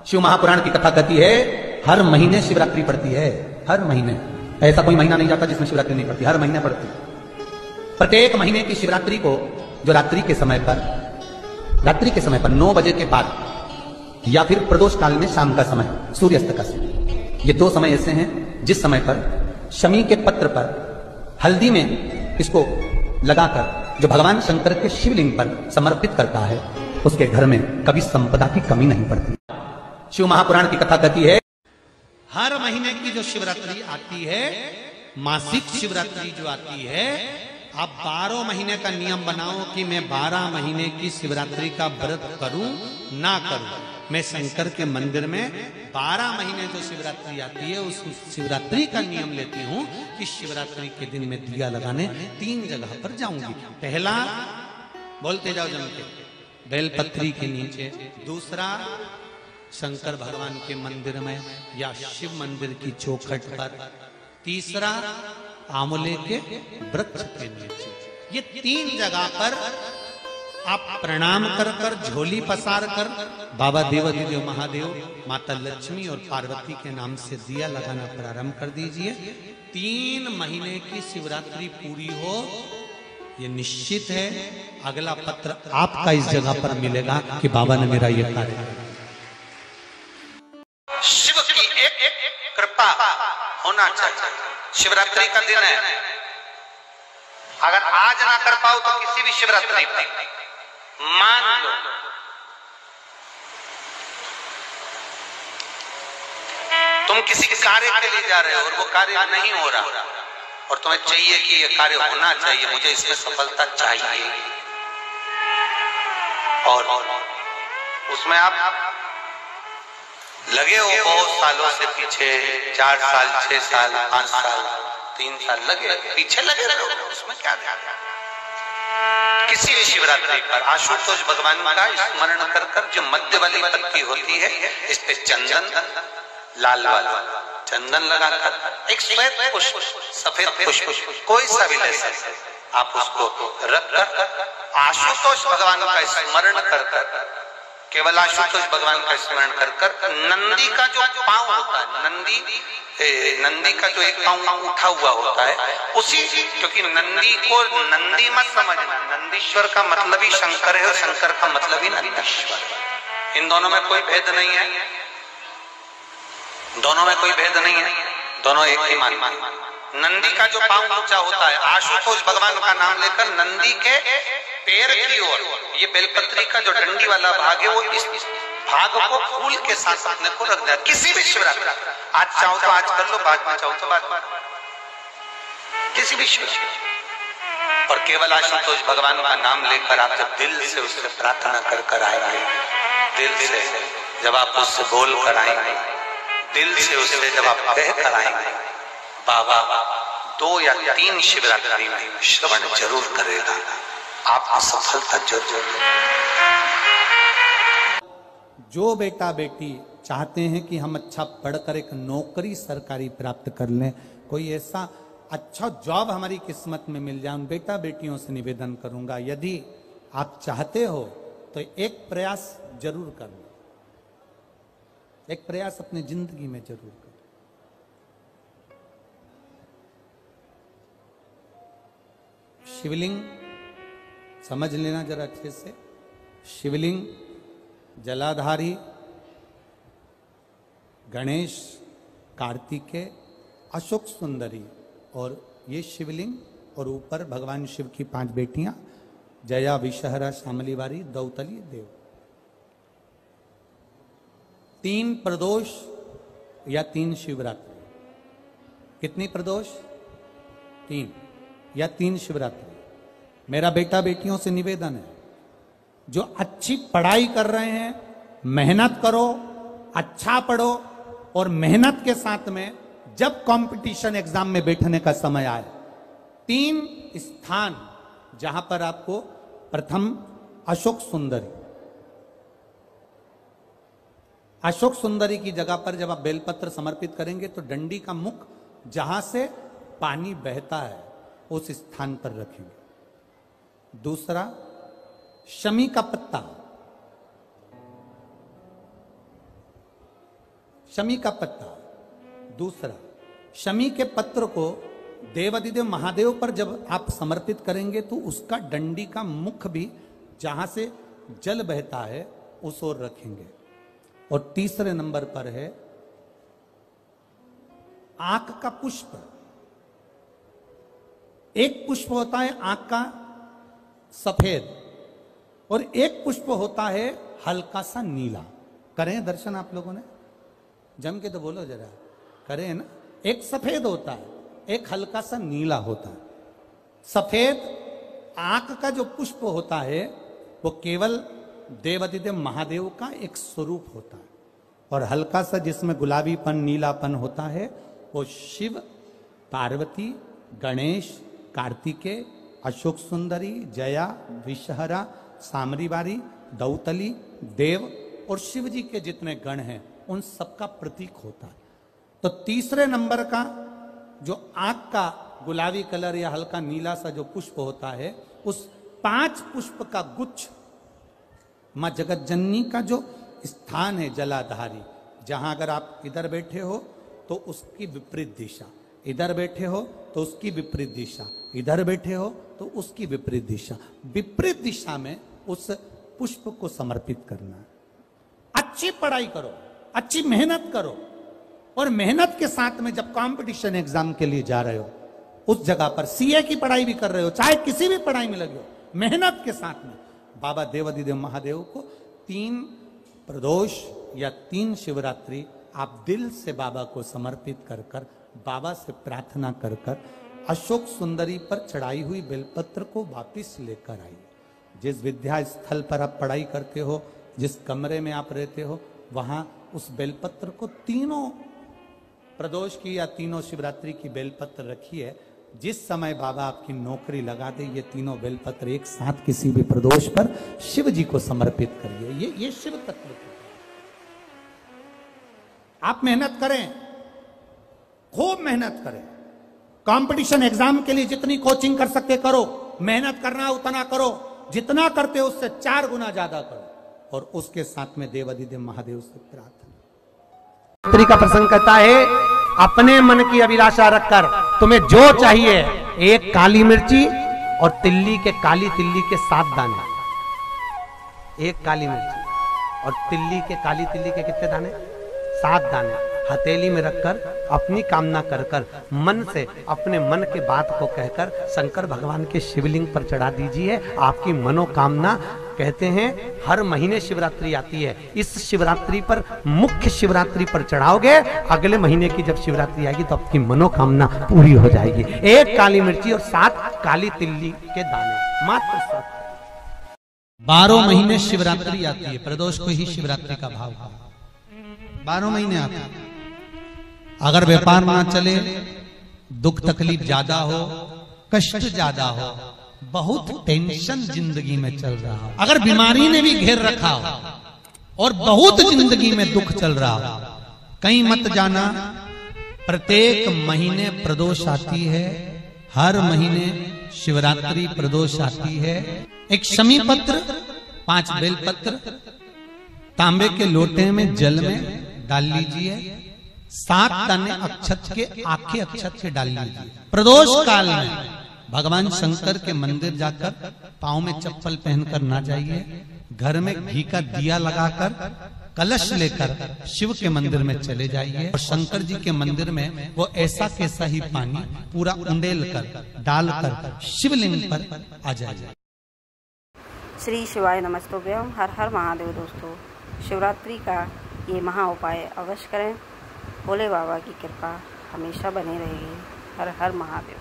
शिव महापुराण की कथा कहती है हर महीने शिवरात्रि पड़ती है, हर महीने। ऐसा कोई महीना नहीं जाता जिसमें शिवरात्रि नहीं पड़ती, हर महीने पड़ती है। प्रत्येक महीने की शिवरात्रि को जो रात्रि के समय पर 9 बजे के बाद या फिर प्रदोष काल में शाम का समय, सूर्यास्त का समय, ये 2 समय ऐसे हैं जिस समय पर शमी के पत्र पर हल्दी में इसको लगाकर जो भगवान शंकर के शिवलिंग पर समर्पित करता है उसके घर में कभी संपदा की कमी नहीं पड़ती। शिव महापुराण की कथा कहती है हर महीने की जो शिवरात्रि आती है, मासिक शिवरात्रि जो आती है, आप 12 महीने का नियम बनाओ कि मैं 12 महीने की शिवरात्रि का व्रत करूं ना करूं। मैं शंकर के मंदिर में 12 महीने जो शिवरात्रि आती है उस शिवरात्रि का नियम लेती हूं कि शिवरात्रि के दिन में दिया लगाने 3 जगह पर जाऊंगी। पहला, बोलते जाओ जम के, बेलपत्री के नीचे। दूसरा, शंकर भगवान के मंदिर में या शिव मंदिर की चौखट पर। तीसरा, आंवले के वृक्ष के नीचे। ये 3 जगह पर आप प्रणाम कर कर, झोली पसार कर बाबा देवाधिदेव महादेव, माता लक्ष्मी और पार्वती के नाम से दिया लगाना प्रारंभ कर दीजिए। 3 महीने की शिवरात्रि पूरी हो, ये निश्चित है अगला पत्र आपका इस जगह पर मिलेगा कि बाबा ने मेरा ये कार्य किया। शिव की एक कृपा होना चाहिए। शिवरात्रि का दिन है, अगर आज ना कर पाओ तो किसी भी शिवरात्रि पर मान लो तुम किसी कार्य के लिए जा रहे हो और वो कार्य नहीं हो रहा और तुम्हें चाहिए कि ये कार्य होना चाहिए, मुझे इसमें सफलता चाहिए, और उसमें आप लगे हो बहुत सालों से पीछे, 4 साल, 6 साल, 5 साल, 3 साल लगे पीछे लगे रहे, उसमें क्या ध्यान। किसी भी शिवरात्रि पर आशुतोष भगवान का स्मरण कर कर जो मध्य वाली पत्ती होती है इस पे चंदन, लाल वाला चंदन लगाकर एक श्वेत पुष्प, सफेद पुष्प, कोई सा भी ले सकते, आप उसको रख कर आशुतोष भगवान का स्मरण कर कर, केवल आशुतोष भगवान का स्मरण कर कर नंदी का जो पांव होता है, नंदी का जो एक पांव उठा हुआ होता है उसी, क्योंकि नंदी को नंदी मत समझना, नंदीश्वर का मतलब ही शंकर है और शंकर का मतलब ही नंदीश्वर। इन दोनों में कोई भेद नहीं है, दोनों में कोई भेद नहीं है, दोनों एक ही मान। नंदी का जो पांव ऊंचा होता है, आशुतोष भगवान का नाम लेकर नंदी के पैर की ओर, ये बेलपत्री का जो डंडी वाला भाग है वो इस भाग को फूल के साथ अपने को रख दिया। किसी भी शिवरात्रि, आज चाहो तो आज कर लो, बाद में चाहो तो बाद में, किसी भी शिवरात्रि, और केवल आशुतोष भगवान का नाम लेकर आप जब दिल से उससे प्रार्थना कर कर आएंगे, दिल से जब आप उससे बोल कर आएंगे, दिल से उससे जब आप कह कर आएंगे, बाबा 2 या 3 शिवरात्रि में श्रवण जरूर करेगा, आप सफलता जरूर। जो बेटा बेटी चाहते हैं कि हम अच्छा पढ़कर एक नौकरी सरकारी प्राप्त कर लें, कोई ऐसा अच्छा जॉब हमारी किस्मत में मिल जाए, उन बेटा बेटियों से निवेदन करूंगा यदि आप चाहते हो तो एक प्रयास जरूर करना, एक प्रयास अपनी जिंदगी में जरूर करना। शिवलिंग समझ लेना जरा अच्छे से, शिवलिंग जलाधारी गणेश, कार्तिकेय, अशोक सुंदरी, और ये शिवलिंग, और ऊपर भगवान शिव की 5 बेटियां, जया, विषहरा, शामलीवारी, दौतली, देव। 3 प्रदोष या 3 शिवरात्रि। कितनी प्रदोष? 3 या 3 शिवरात्रि। मेरा बेटा बेटियों से निवेदन है, जो अच्छी पढ़ाई कर रहे हैं, मेहनत करो, अच्छा पढ़ो, और मेहनत के साथ में जब कंपटीशन एग्जाम में बैठने का समय आए, 3 स्थान जहां पर आपको, प्रथम अशोक सुंदरी, अशोक सुंदरी की जगह पर जब आप बेलपत्र समर्पित करेंगे तो डंडी का मुख जहां से पानी बहता है उस स्थान पर रखेंगे। दूसरा, शमी का पत्ता, शमी का पत्ता। दूसरा, शमी के पत्र को देवाधिदेव महादेव पर जब आप समर्पित करेंगे तो उसका डंडी का मुख भी जहां से जल बहता है उस ओर रखेंगे। और तीसरे नंबर पर है आंख का पुष्प। एक पुष्प होता है आंख का सफेद और एक पुष्प होता है हल्का सा नीला। करें दर्शन आप लोगों ने? जम के तो बोलो जरा, करें ना? एक सफेद होता है, एक हल्का सा नीला होता है। सफेद आंख का जो पुष्प होता है वो केवल देवाधिदेव महादेव का एक स्वरूप होता है, और हल्का सा जिसमें गुलाबीपन नीलापन होता है वो शिव, पार्वती, गणेश, कार्तिकेय, अशोक सुंदरी, जया, विषहरा, सामरीवारी, दौतली, देव और शिव जी के जितने गण हैं उन सबका प्रतीक होता है। तो तीसरे नंबर का जो आंख का गुलाबी कलर या हल्का नीला सा जो पुष्प होता है, उस 5 पुष्प का गुच्छ मां जगत जननी का जो स्थान है जलाधारी, जहां अगर आप इधर बैठे हो तो उसकी विपरीत दिशा, इधर बैठे हो तो उसकी विपरीत दिशा, इधर बैठे हो तो उसकी विपरीत दिशा, विपरीत दिशा में उस पुष्प को समर्पित करना है। अच्छी पढ़ाई करो, अच्छी मेहनत करो, और मेहनत के साथ में जब कंपटीशन एग्जाम के लिए जा रहे हो, उस जगह पर सीए की पढ़ाई भी कर रहे हो, चाहे किसी भी पढ़ाई में लगे हो, मेहनत के साथ में बाबा देवाधिदेव महादेव को 3 प्रदोष या 3 शिवरात्रि आप दिल से बाबा को समर्पित कर कर, बाबा से प्रार्थना कर कर अशोक सुंदरी पर चढ़ाई हुई बेलपत्र को वापिस लेकर आइए। जिस विद्या स्थल पर आप पढ़ाई करते हो, जिस कमरे में आप रहते हो, वहां उस बेलपत्र को 3 प्रदोष की या 3 शिवरात्रि की बेलपत्र रखिए। जिस समय बाबा आपकी नौकरी लगा दे, ये 3 बेलपत्र एक साथ किसी भी प्रदोष पर शिव जी को समर्पित करिए। ये शिव तत्व है। आप मेहनत करें, खूब मेहनत करें, कंपटीशन एग्जाम के लिए जितनी कोचिंग कर सकते करो, मेहनत करना उतना करो, जितना करते हो उससे 4 गुना ज्यादा करो, और उसके साथ में देवाधिदेव महादेव से प्रार्थना। शिवरात्रि का प्रसंग कहता है, अपने मन की अभिलाषा रखकर तुम्हें जो चाहिए, एक काली मिर्ची और काली तिल्ली के 7 दाने। एक काली मिर्ची और काली तिल्ली के कितने दाने? 7 दाने हथेली में रखकर अपनी कामना कर कर मन से अपने मन के बात को कहकर शंकर भगवान के शिवलिंग पर चढ़ा दीजिए। आपकी मनोकामना, कहते हैं हर महीने शिवरात्रि आती है, इस शिवरात्रि पर, मुख्य शिवरात्रि पर चढ़ाओगे, अगले महीने की जब शिवरात्रि आएगी तो आपकी मनोकामना पूरी हो जाएगी। 1 काली मिर्ची और 7 काली तिल्ली के दाने, मात्र 7। 12 महीने शिवरात्रि आती है, प्रदोष को ही शिवरात्रि का भाव है। 12 महीने आते हैं। अगर व्यापार ना चले, दुख तकलीफ ज्यादा हो, कष्ट ज्यादा हो, बहुत टेंशन जिंदगी में चल रहा हो, अगर बीमारी ने भी घेर रखा हो और बहुत जिंदगी में दुख चल रहा हो, कहीं मत जाना। प्रत्येक महीने प्रदोष आती है, हर महीने शिवरात्रि प्रदोष आती है। एक शमी पत्र, 5 बेलपत्र तांबे के लोटे में जल में डाल लीजिए, 7 दाने अक्षत के, आखे अक्षत के डाल लीजिए। प्रदोष काल में भगवान शंकर के मंदिर जाकर पांव में चप्पल पहनकर ना जाइए, घर में घी का दिया लगाकर कलश लेकर शिव के मंदिर में चले जाइए, और शंकर जी के मंदिर में वो ऐसा कैसा ही पानी पूरा उंडेल कर डालकर शिवलिंग पर आ जाइए। श्री शिवाय नमस्तुभ्यम। हर हर महादेव। दोस्तों, शिवरात्रि का ये महा उपाय अवश्य करें। भोले बाबा की कृपा हमेशा बनी रहेगी। हर हर महादेव।